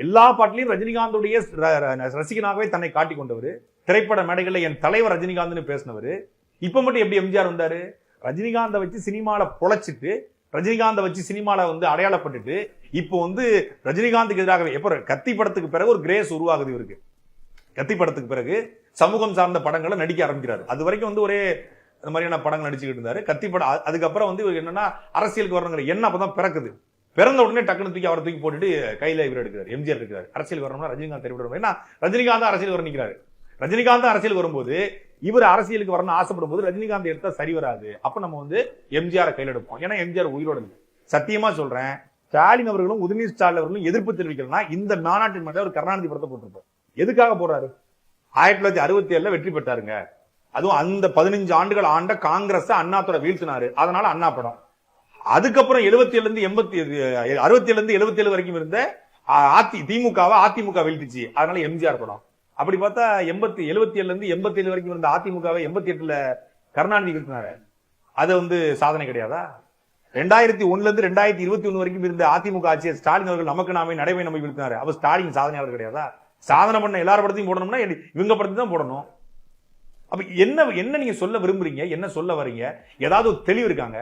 எல்லா பாட்டிலையும் ரஜினிகாந்துடைய ரசிகனாகவே தன்னை காட்டி கொண்டவர். திரைப்பட மேடைகளில் என் தலைவர் ரஜினிகாந்த்னு பேசினவர். இப்ப மட்டும் எப்படி எம்ஜிஆர் வந்தாரு? ரஜினிகாந்தை வச்சு சினிமால பொழைச்சிட்டு, ரஜினிகாந்தை வச்சு சினிமால அடையாளப்பட்டுட்டு, இப்போ ரஜினிகாந்துக்கு எதிராகவே எப்ப கத்தி படத்துக்கு பிறகு ஒரு கிரேஸ் உருவாகுது இவருக்கு. கத்தி படத்துக்கு பிறகு சமூகம் சார்ந்த படங்களை நடிக்க ஆரம்பிக்கிறாரு. அது வரைக்கும் ஒரே இந்த மாதிரியான படங்கள் நடிச்சுக்கிட்டு இருந்தாரு. கத்தி படம் அதுக்கப்புறம் என்னன்னா அரசியலுக்கு வரணுங்கிற எண்ணம் அப்பதான் பிறக்குது. பிறந்த உடனே டக்குனு தூக்கி அவரை தூக்கி போட்டுட்டு கையில இவர் எடுக்கிறார், எம்ஜிஆர் இருக்கிறார். அரசியல் வரணும்னா ரஜினிகாந்த் தெரிவிட்டு ஏன்னா ரஜினிகாந்த் அரசியல் வர நிற்கிறாரு. ரஜினிகாந்த் அரசியல் வரும்போது இவர் அரசியலுக்கு வரணும்னு ஆசைப்படும் போது ரஜினிகாந்த் எடுத்தா சரி வராது. அப்ப நம்ம எம்ஜிஆர் கையில் எடுப்போம். ஏன்னா எம்ஜிஆர் உயிரோடு இல்லை. சத்தியமா சொல்றேன், ஸ்டாலின் அவர்களும் உதயநிதி ஸ்டாலின் அவர்களும் எதிர்ப்பு தெரிவிக்கிறதுனா இந்த மாநாட்டின் மட்டும் ஒரு கருணாநிதி படத்தை போட்டிருப்போம். எதுக்காக போறாரு? 1967 வெற்றி பெற்றாருங்க. அதுவும் அந்த 15 ஆண்டுகள் ஆண்ட காங்கிரஸ் அண்ணாத்தோட வீழ்த்தினாரு. அதனால அண்ணா படம். அதுக்கப்புறம் 67 இருந்து 67 இருந்து 77 வரைக்கும் இருந்த திமுகவை அதிமுக வீழ்த்திச்சு. அதனால எம்ஜிஆர் படம். அப்படி பார்த்தா 77 இருந்து 87 வரைக்கும் இருந்த அதிமுகவை 88 கருணாநிதி வீழ்த்தினாரு. அது சாதனை கிடையாதா? 2001 இருந்து 2021 வரைக்கும் இருந்த அதிமுக ஆட்சியை ஸ்டாலின் அவர்கள் நமக்கு நாமே நடைமை நம்ம வீழ்த்தினாரு. அப்ப ஸ்டாலின் சாதனையாளர் கிடையாதா? சாதனை பண்ண எல்லார படத்தையும் போடணும்னா இவங்க படத்தையும் தான் போடணும். அப்ப என்ன நீங்க சொல்ல விரும்புறீங்க? என்ன சொல்ல வரீங்க? ஏதாவது தெளிவு இருக்காங்க?